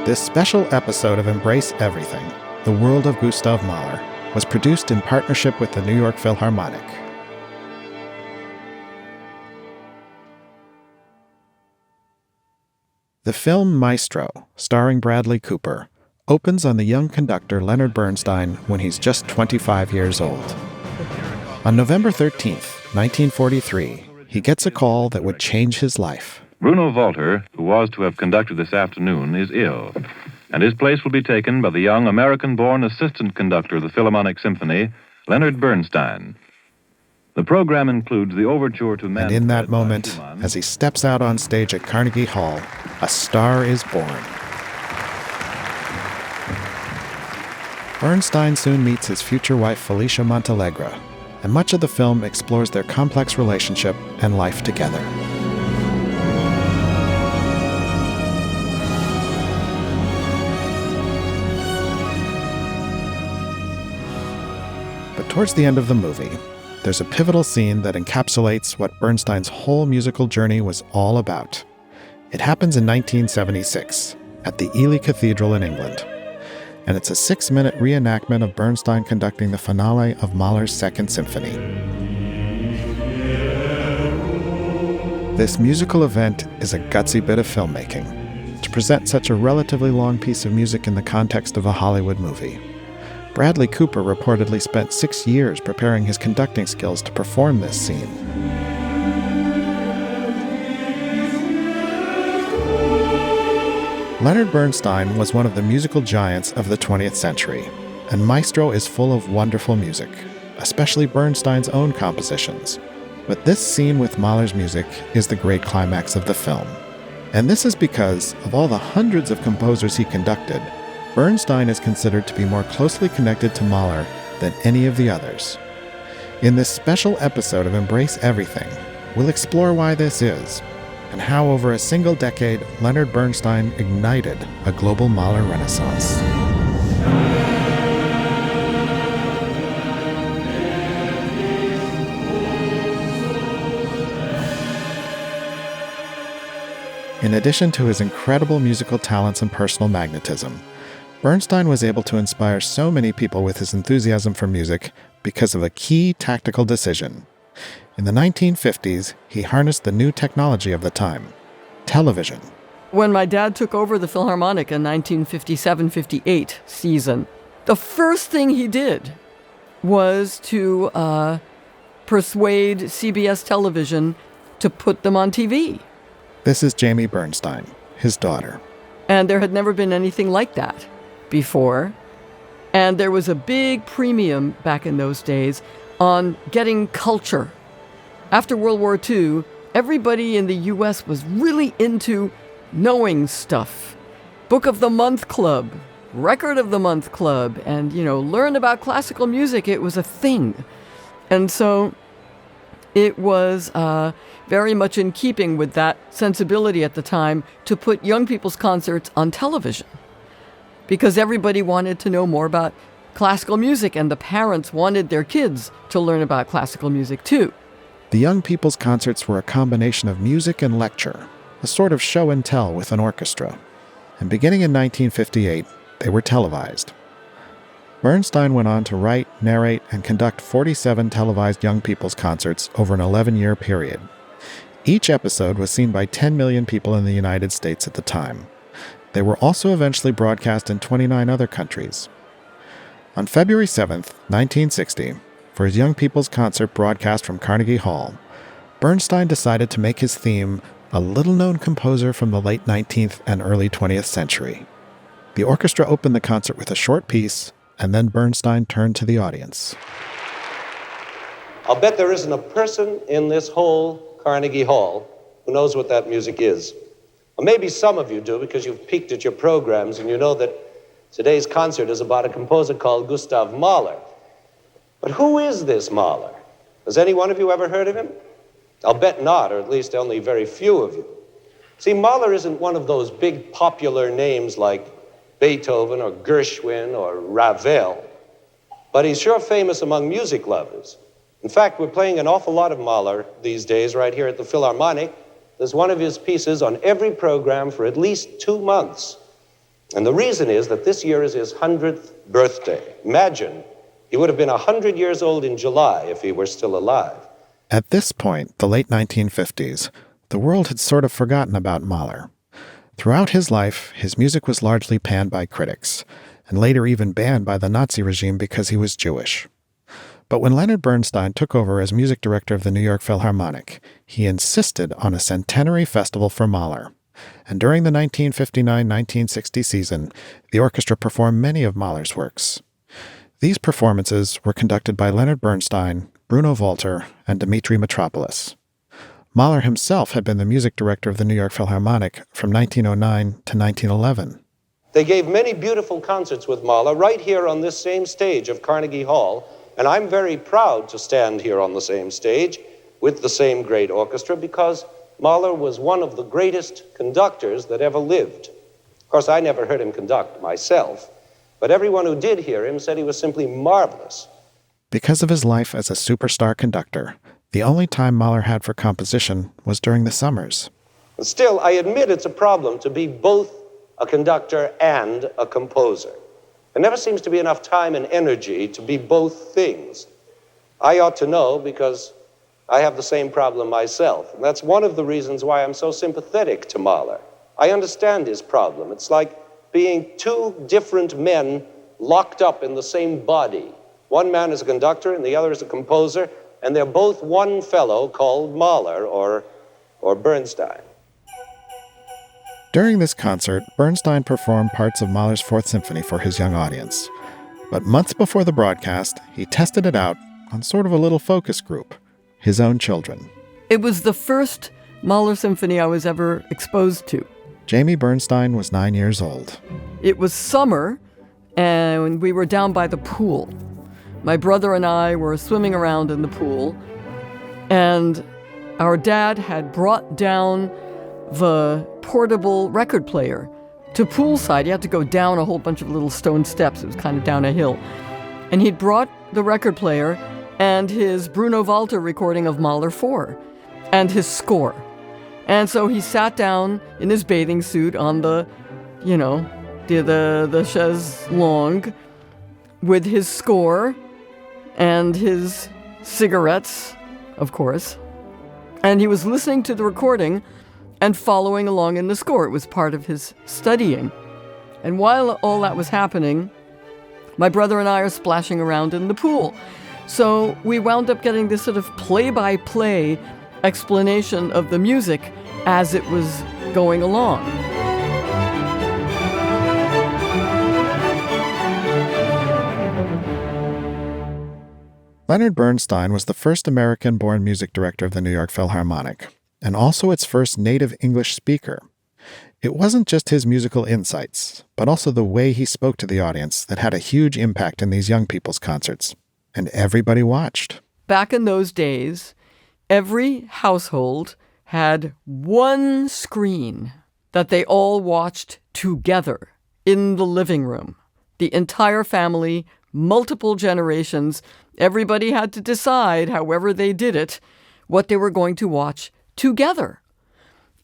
This special episode of Embrace Everything, The World of Gustav Mahler, was produced in partnership with the New York Philharmonic. The film Maestro, starring Bradley Cooper, opens on the young conductor Leonard Bernstein when he's just 25 years old. On November 13th, 1943, he gets a call that would change his life. Bruno Walter, who was to have conducted this afternoon, is ill, and his place will be taken by the young American-born assistant conductor of the Philharmonic Symphony, Leonard Bernstein. The program includes the overture to Manfred. And in that moment, as he steps out on stage at Carnegie Hall, a star is born. Bernstein soon meets his future wife Felicia Montalegre, and much of the film explores their complex relationship and life together. But towards the end of the movie, there's a pivotal scene that encapsulates what Bernstein's whole musical journey was all about. It happens in 1976 at the Ely Cathedral in England, and it's a 6-minute reenactment of Bernstein conducting the finale of Mahler's Second Symphony. This musical event is a gutsy bit of filmmaking to present such a relatively long piece of music in the context of a Hollywood movie. Bradley Cooper reportedly spent 6 years preparing his conducting skills to perform this scene. Leonard Bernstein was one of the musical giants of the 20th century, and Maestro is full of wonderful music, especially Bernstein's own compositions. But this scene with Mahler's music is the great climax of the film. And this is because, of all the hundreds of composers he conducted, Bernstein is considered to be more closely connected to Mahler than any of the others. In this special episode of Embrace Everything, we'll explore why this is, and how over a single decade, Leonard Bernstein ignited a global Mahler renaissance. In addition to his incredible musical talents and personal magnetism, Bernstein was able to inspire so many people with his enthusiasm for music because of a key tactical decision. In the 1950s, he harnessed the new technology of the time, television. When my dad took over the Philharmonic in 1957-58 season, the first thing he did was to persuade CBS television to put them on TV. This is Jamie Bernstein, his daughter. And there had never been anything like that before. And there was a big premium back in those days on getting culture. After World War II, everybody in the U.S. was really into knowing stuff. Book of the Month Club, Record of the Month Club, and, learn about classical music. It was a thing. And so it was very much in keeping with that sensibility at the time to put young people's concerts on television, because everybody wanted to know more about classical music, and the parents wanted their kids to learn about classical music too. The young people's concerts were a combination of music and lecture, a sort of show and tell with an orchestra. And beginning in 1958, they were televised. Bernstein went on to write, narrate, and conduct 47 televised young people's concerts over an 11-year period. Each episode was seen by 10 million people in the United States at the time. They were also eventually broadcast in 29 other countries. On February 7th, 1960, for his Young People's Concert broadcast from Carnegie Hall, Bernstein decided to make his theme a little-known composer from the late 19th and early 20th century. The orchestra opened the concert with a short piece, and then Bernstein turned to the audience. I'll bet there isn't a person in this whole Carnegie Hall who knows what that music is. Or maybe some of you do, because you've peeked at your programs and you know that today's concert is about a composer called Gustav Mahler. But who is this Mahler? Has any one of you ever heard of him? I'll bet not, or at least only very few of you. See, Mahler isn't one of those big popular names like Beethoven or Gershwin or Ravel, but he's sure famous among music lovers. In fact, we're playing an awful lot of Mahler these days right here at the Philharmonic. There's one of his pieces on every program for at least 2 months. And the reason is that this year is his 100th birthday. Imagine, he would have been 100 years old in July if he were still alive. At this point, the late 1950s, the world had sort of forgotten about Mahler. Throughout his life, his music was largely panned by critics, and later even banned by the Nazi regime because he was Jewish. But when Leonard Bernstein took over as music director of the New York Philharmonic, he insisted on a centenary festival for Mahler. And during the 1959-1960 season, the orchestra performed many of Mahler's works. These performances were conducted by Leonard Bernstein, Bruno Walter, and Dmitri Mitropoulos. Mahler himself had been the music director of the New York Philharmonic from 1909 to 1911. They gave many beautiful concerts with Mahler right here on this same stage of Carnegie Hall, and I'm very proud to stand here on the same stage with the same great orchestra because Mahler was one of the greatest conductors that ever lived. Of course, I never heard him conduct myself, but everyone who did hear him said he was simply marvelous. Because of his life as a superstar conductor, the only time Mahler had for composition was during the summers. But still, I admit it's a problem to be both a conductor and a composer. There never seems to be enough time and energy to be both things. I ought to know because I have the same problem myself. And that's one of the reasons why I'm so sympathetic to Mahler. I understand his problem. It's like being two different men locked up in the same body. One man is a conductor and the other is a composer, and they're both one fellow called Mahler or Bernstein. During this concert, Bernstein performed parts of Mahler's Fourth Symphony for his young audience. But months before the broadcast, he tested it out on sort of a little focus group, his own children. It was the first Mahler symphony I was ever exposed to. Jamie Bernstein was 9 years old. It was summer, and we were down by the pool. My brother and I were swimming around in the pool, and our dad had brought down the portable record player to poolside. You had to go down a whole bunch of little stone steps. It was kind of down a hill. And he'd brought the record player and his Bruno Walter recording of Mahler 4 and his score. And so he sat down in his bathing suit on the chaise longue with his score and his cigarettes, of course. And he was listening to the recording and following along in the score. It was part of his studying. And while all that was happening, my brother and I are splashing around in the pool. So we wound up getting this sort of play-by-play explanation of the music as it was going along. Leonard Bernstein was the first American-born music director of the New York Philharmonic, and also its first native English speaker. It wasn't just his musical insights, but also the way he spoke to the audience that had a huge impact in these young people's concerts. And everybody watched. Back in those days, every household had one screen that they all watched together in the living room. The entire family, multiple generations, everybody had to decide, however they did it, what they were going to watch together.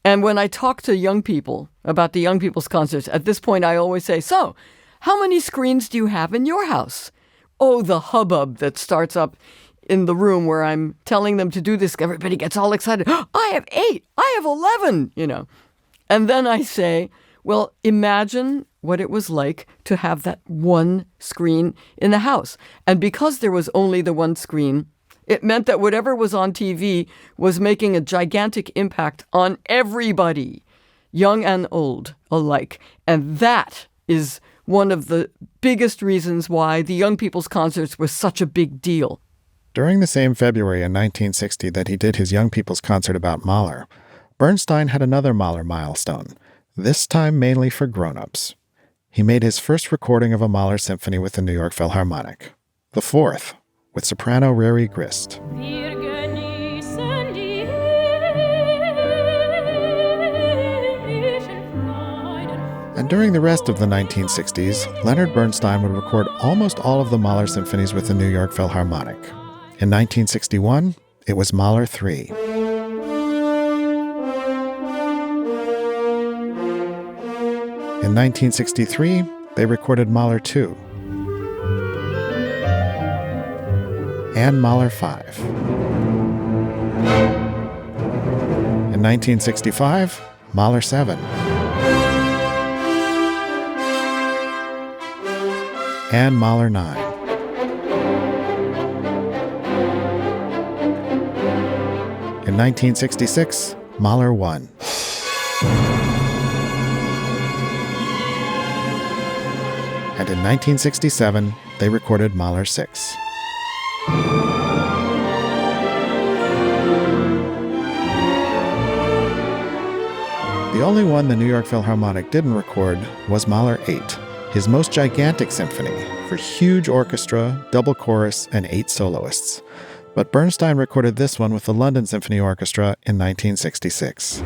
And when I talk to young people about the young people's concerts, at this point I always say, so, how many screens do you have in your house? Oh, the hubbub that starts up in the room where I'm telling them to do this. Everybody gets all excited. Oh, I have 8. I have 11, And then I say, well, imagine what it was like to have that one screen in the house. And because there was only the one screen, it meant that whatever was on TV was making a gigantic impact on everybody, young and old alike. And that is one of the biggest reasons why the young people's concerts were such a big deal. During the same February in 1960 that he did his young people's concert about Mahler, Bernstein had another Mahler milestone, this time mainly for grown-ups. He made his first recording of a Mahler symphony with the New York Philharmonic, the fourth, with soprano Rari Grist. And during the rest of the 1960s, Leonard Bernstein would record almost all of the Mahler symphonies with the New York Philharmonic. In 1961, it was Mahler 3. In 1963, they recorded Mahler 2 and Mahler 5. In 1965, Mahler 7 and Mahler 9. In 1966, Mahler 1. And in 1967, they recorded Mahler 6. The only one the New York Philharmonic didn't record was Mahler 8, his most gigantic symphony, for huge orchestra, double chorus, and 8 soloists. But Bernstein recorded this one with the London Symphony Orchestra in 1966.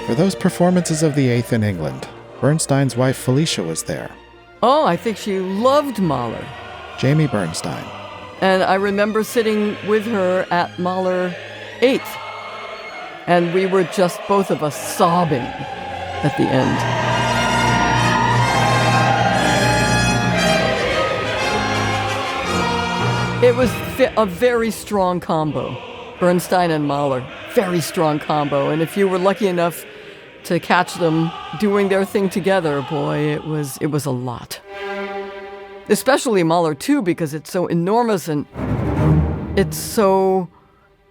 For those performances of the Eighth in England, Bernstein's wife Felicia was there. Oh, I think she loved Mahler. Jamie Bernstein. And I remember sitting with her at Mahler 8. And we were just, both of us, sobbing at the end. It was a very strong combo. Bernstein and Mahler, very strong combo. And if you were lucky enough to catch them doing their thing together, boy, it was a lot. Especially Mahler 2, because it's so enormous and it's so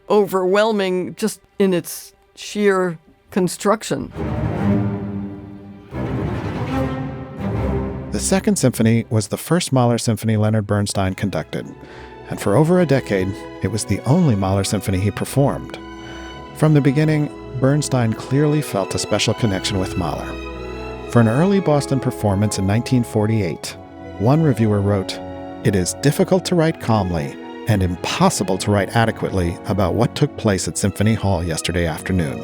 overwhelming just in its sheer construction. The Second Symphony was the first Mahler symphony Leonard Bernstein conducted, and for over a decade, it was the only Mahler symphony he performed. From the beginning, Bernstein clearly felt a special connection with Mahler. For an early Boston performance in 1948, one reviewer wrote, "It is difficult to write calmly and impossible to write adequately about what took place at Symphony Hall yesterday afternoon.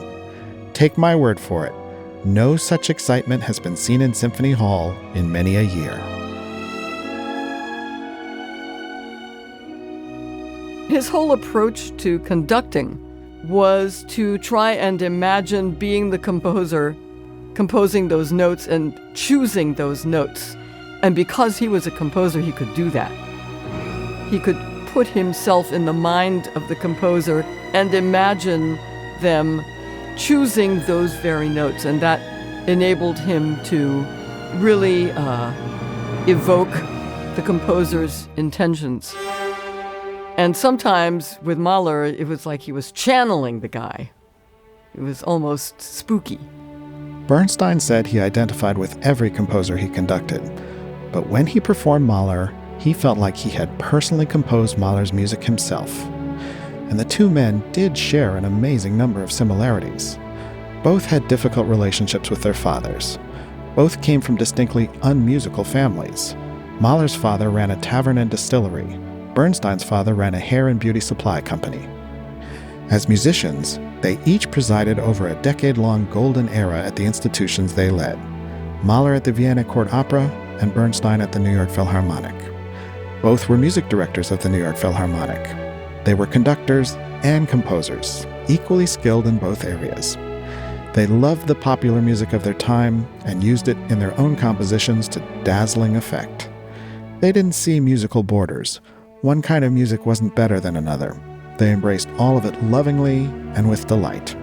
Take my word for it, no such excitement has been seen in Symphony Hall in many a year." His whole approach to conducting was to try and imagine being the composer, composing those notes and choosing those notes. And because he was a composer, he could do that. He could put himself in the mind of the composer and imagine them choosing those very notes. And that enabled him to really evoke the composer's intentions. And sometimes with Mahler, it was like he was channeling the guy. It was almost spooky. Bernstein said he identified with every composer he conducted, but when he performed Mahler, he felt like he had personally composed Mahler's music himself. And the two men did share an amazing number of similarities. Both had difficult relationships with their fathers. Both came from distinctly unmusical families. Mahler's father ran a tavern and distillery. Bernstein's father ran a hair and beauty supply company. As musicians, they each presided over a decade-long golden era at the institutions they led. Mahler at the Vienna Court Opera and Bernstein at the New York Philharmonic. Both were music directors of the New York Philharmonic. They were conductors and composers, equally skilled in both areas. They loved the popular music of their time and used it in their own compositions to dazzling effect. They didn't see musical borders. One kind of music wasn't better than another. They embraced all of it lovingly and with delight.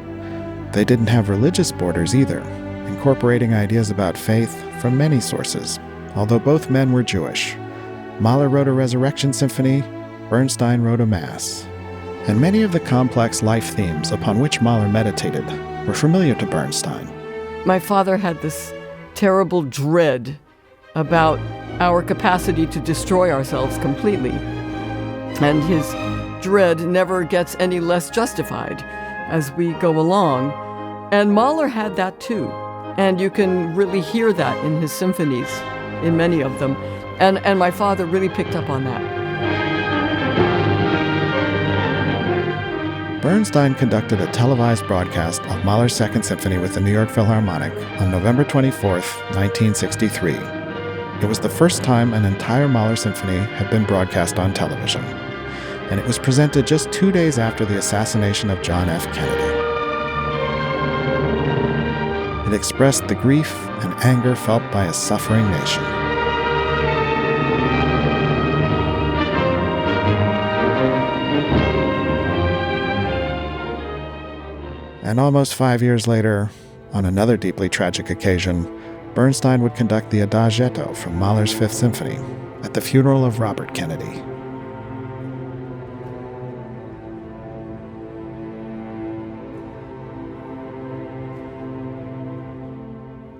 They didn't have religious borders either, incorporating ideas about faith from many sources, although both men were Jewish. Mahler wrote a Resurrection Symphony, Bernstein wrote a Mass. And many of the complex life themes upon which Mahler meditated were familiar to Bernstein. My father had this terrible dread about our capacity to destroy ourselves completely. And his dread never gets any less justified as we go along. And Mahler had that too. And you can really hear that in his symphonies, in many of them. And my father really picked up on that. Bernstein conducted a televised broadcast of Mahler's Second Symphony with the New York Philharmonic on November 24, 1963. It was the first time an entire Mahler symphony had been broadcast on television, and it was presented just 2 days after the assassination of John F. Kennedy. It expressed the grief and anger felt by a suffering nation. And almost 5 years later, on another deeply tragic occasion, Bernstein would conduct the Adagietto from Mahler's Fifth Symphony at the funeral of Robert Kennedy.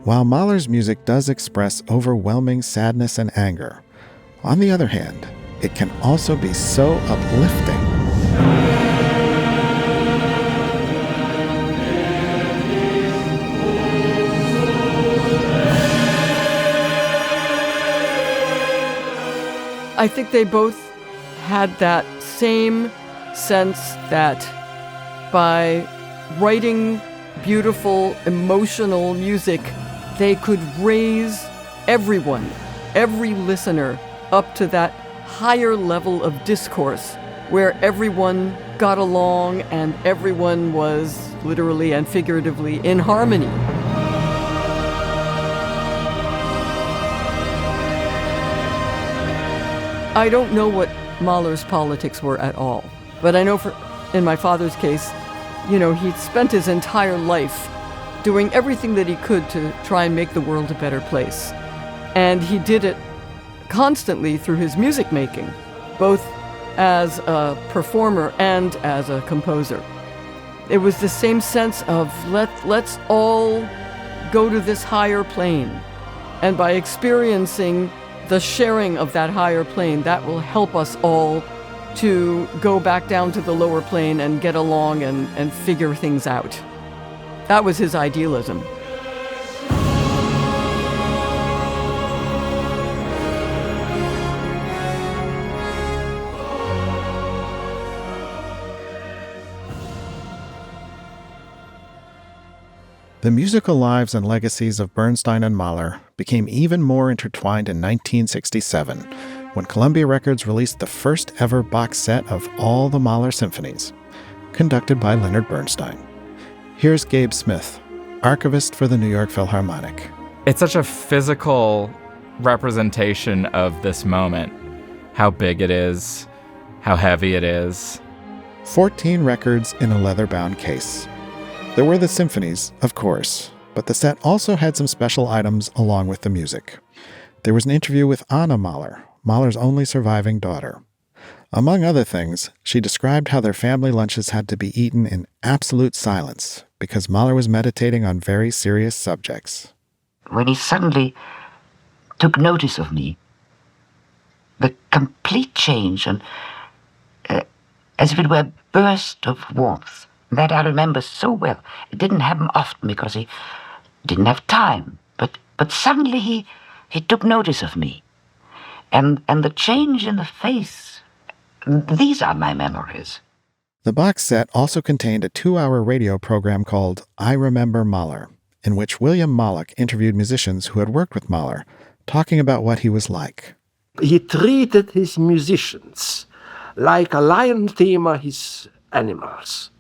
While Mahler's music does express overwhelming sadness and anger, on the other hand, it can also be so uplifting. I think they both had that same sense that by writing beautiful, emotional music, they could raise everyone, every listener, up to that higher level of discourse where everyone got along and everyone was literally and figuratively in harmony. I don't know what Mahler's politics were at all, but I know in my father's case, he spent his entire life doing everything that he could to try and make the world a better place. And he did it constantly through his music making, both as a performer and as a composer. It was the same sense of let's all go to this higher plane. And by experiencing the sharing of that higher plane, that will help us all to go back down to the lower plane and get along and figure things out. That was his idealism. The musical lives and legacies of Bernstein and Mahler became even more intertwined in 1967, when Columbia Records released the first ever box set of all the Mahler symphonies, conducted by Leonard Bernstein. Here's Gabe Smith, archivist for the New York Philharmonic. It's such a physical representation of this moment, how big it is, how heavy it is. 14 records in a leather-bound case. There were the symphonies, of course, but the set also had some special items along with the music. There was an interview with Anna Mahler, Mahler's only surviving daughter. Among other things, she described how their family lunches had to be eaten in absolute silence because Mahler was meditating on very serious subjects. When he suddenly took notice of me, the complete change, and as if it were a burst of warmth, that I remember so well. It didn't happen often because he didn't have time, but suddenly he took notice of me. And the change in the face, these are my memories. The box set also contained a 2-hour radio program called I Remember Mahler, in which William Mallock interviewed musicians who had worked with Mahler, talking about what he was like. He treated his musicians like a lion tamer his animals.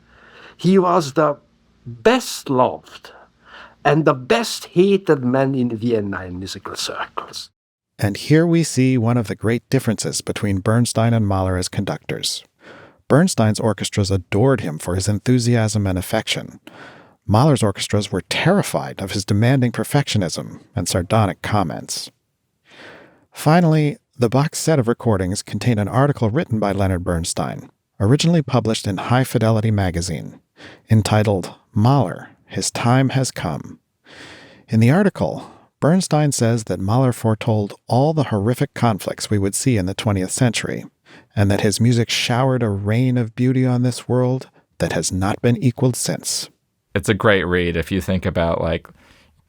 He was the best loved and the best hated man in Vienna in musical circles. And here we see one of the great differences between Bernstein and Mahler as conductors. Bernstein's orchestras adored him for his enthusiasm and affection. Mahler's orchestras were terrified of his demanding perfectionism and sardonic comments. Finally, the box set of recordings contained an article written by Leonard Bernstein, originally published in High Fidelity magazine, entitled Mahler, His Time Has Come. In the article, Bernstein says that Mahler foretold all the horrific conflicts we would see in the 20th century, and that his music showered a rain of beauty on this world that has not been equaled since. It's a great read if you think about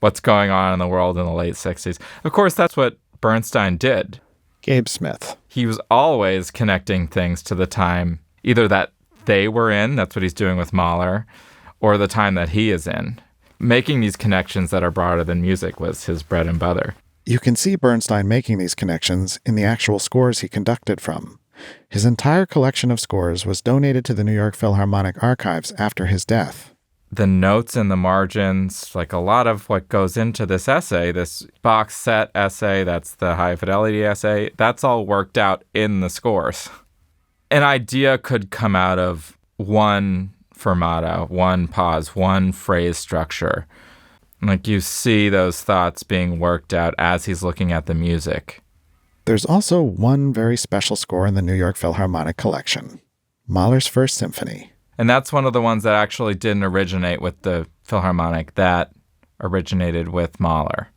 what's going on in the world in the late 60s. Of course, that's what Bernstein did. Gabe Smith. He was always connecting things to the time, either that they were in, that's what he's doing with Mahler, or the time that he is in. Making these connections that are broader than music was his bread and butter. You can see Bernstein making these connections in the actual scores he conducted from. His entire collection of scores was donated to the New York Philharmonic archives after his death. The notes in the margins, like a lot of what goes into this essay, this box set essay, that's the high fidelity essay, that's all worked out in the scores. An idea could come out of one fermata, one pause, one phrase structure. Like you see those thoughts being worked out as he's looking at the music. There's also one very special score in the New York Philharmonic collection, Mahler's First Symphony. And that's one of the ones that actually didn't originate with the Philharmonic. That originated with Mahler.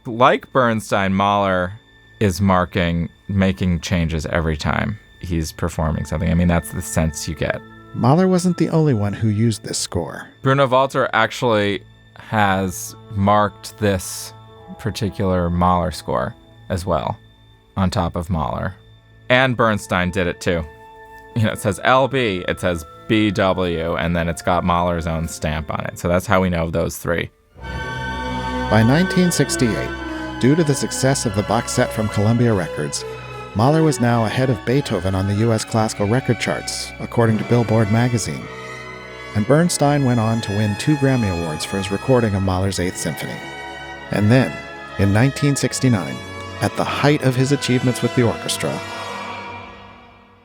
Like Bernstein, Mahler is making changes every time he's performing something. I mean, that's the sense you get. Mahler wasn't the only one who used this score. Bruno Walter actually has marked this particular Mahler score as well, on top of Mahler. And Bernstein did it too. You know, it says LB, it says BW, and then it's got Mahler's own stamp on it. So that's how we know of those three. By 1968, due to the success of the box set from Columbia Records, Mahler was now ahead of Beethoven on the U.S. classical record charts, according to Billboard magazine. And Bernstein went on to win 2 Grammy Awards for his recording of Mahler's Eighth Symphony. And then, in 1969, at the height of his achievements with the orchestra,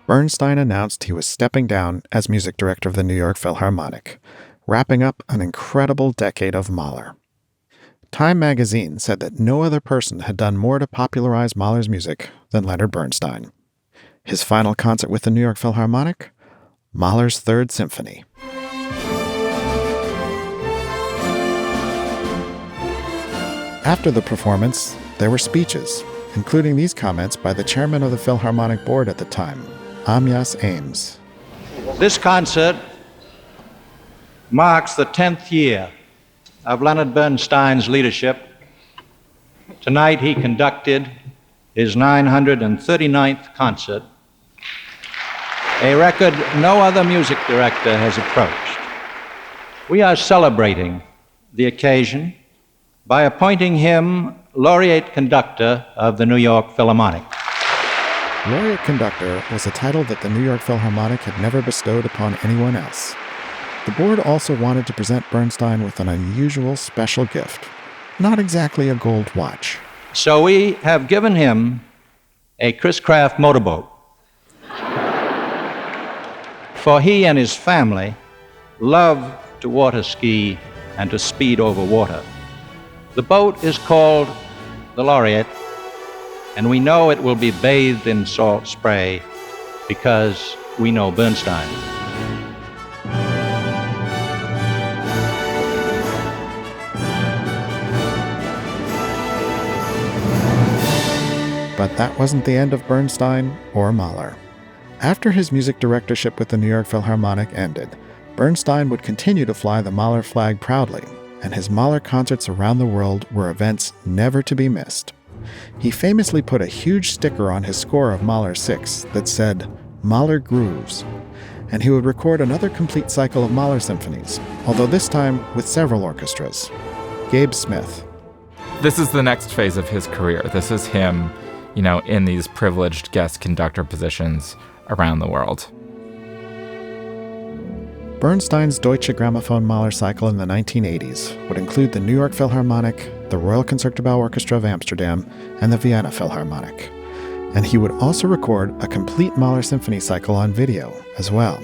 Bernstein announced he was stepping down as music director of the New York Philharmonic, wrapping up an incredible decade of Mahler. Time magazine said that no other person had done more to popularize Mahler's music than Leonard Bernstein. His final concert with the New York Philharmonic? Mahler's Third Symphony. After the performance, there were speeches, including these comments by the chairman of the Philharmonic board at the time, Amyas Ames. This concert marks the 10th year of Leonard Bernstein's leadership. Tonight he conducted his 939th concert, a record no other music director has approached. We are celebrating the occasion by appointing him Laureate Conductor of the New York Philharmonic. Laureate Conductor was a title that the New York Philharmonic had never bestowed upon anyone else. The board also wanted to present Bernstein with an unusual special gift, not exactly a gold watch. So we have given him a Chris Craft motorboat. For he and his family love to water ski and to speed over water. The boat is called the Laureate, and we know it will be bathed in salt spray because we know Bernstein. But that wasn't the end of Bernstein or Mahler. After his music directorship with the New York Philharmonic ended, Bernstein would continue to fly the Mahler flag proudly, and his Mahler concerts around the world were events never to be missed. He famously put a huge sticker on his score of Mahler 6 that said, Mahler Grooves, and he would record another complete cycle of Mahler symphonies, although this time with several orchestras. Gabe Smith. This is the next phase of his career. This is him, in these privileged guest conductor positions around the world. Bernstein's Deutsche Grammophon Mahler cycle in the 1980s would include the New York Philharmonic, the Royal Concertgebouw Orchestra of Amsterdam, and the Vienna Philharmonic. And he would also record a complete Mahler symphony cycle on video as well.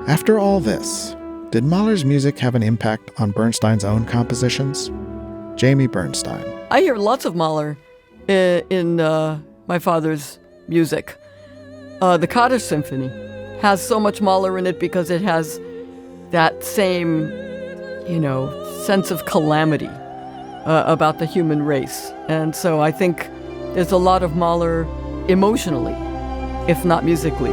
After all this, did Mahler's music have an impact on Bernstein's own compositions? Jamie Bernstein. I hear lots of Mahler in my father's music. The Kaddish Symphony has so much Mahler in it because it has that same, sense of calamity about the human race. And so I think there's a lot of Mahler emotionally, if not musically.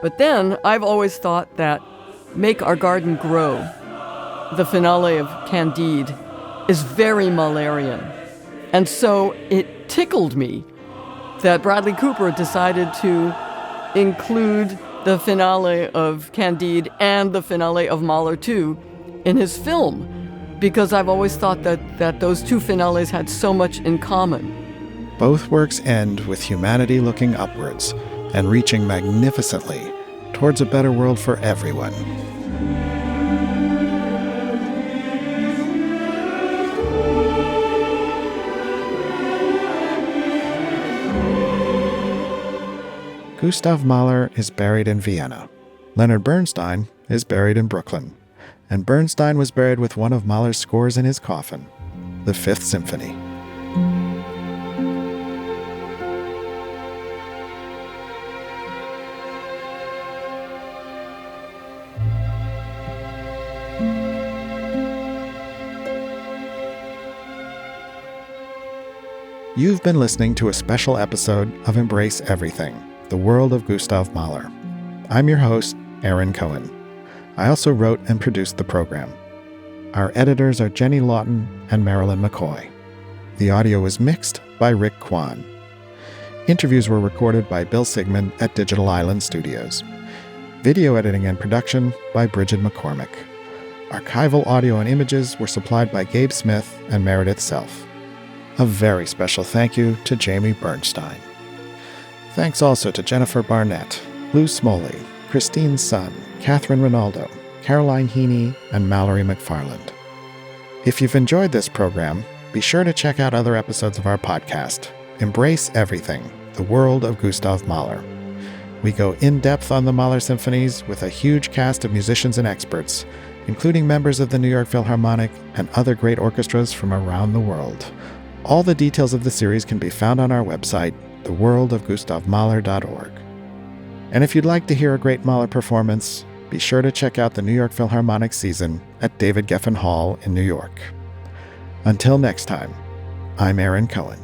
But then I've always thought that Make Our Garden Grow, the finale of Candide, is very Mahlerian. And so it tickled me that Bradley Cooper decided to include the finale of Candide and the finale of Mahler 2 in his film, because I've always thought that those two finales had so much in common. Both works end with humanity looking upwards and reaching magnificently towards a better world for everyone. Gustav Mahler is buried in Vienna. Leonard Bernstein is buried in Brooklyn. And Bernstein was buried with one of Mahler's scores in his coffin, the Fifth Symphony. You've been listening to a special episode of Embrace Everything, the world of Gustav Mahler. I'm your host, Aaron Cohen. I also wrote and produced the program. Our editors are Jenny Lawton and Marilyn McCoy. The audio was mixed by Rick Kwan. Interviews were recorded by Bill Sigmund at Digital Island Studios. Video editing and production by Bridget McCormick. Archival audio and images were supplied by Gabe Smith and Meredith Self. A very special thank you to Jamie Bernstein. Thanks also to Jennifer Barnett, Lou Smoley, Christine Sun, Catherine Ronaldo, Caroline Heaney, and Mallory McFarland. If you've enjoyed this program, be sure to check out other episodes of our podcast, Embrace Everything, the world of Gustav Mahler. We go in-depth on the Mahler symphonies with a huge cast of musicians and experts, including members of the New York Philharmonic and other great orchestras from around the world. All the details of the series can be found on our website, theworldofgustavmahler.org. And if you'd like to hear a great Mahler performance, be sure to check out the New York Philharmonic season at David Geffen Hall in New York. Until next time, I'm Aaron Cohen.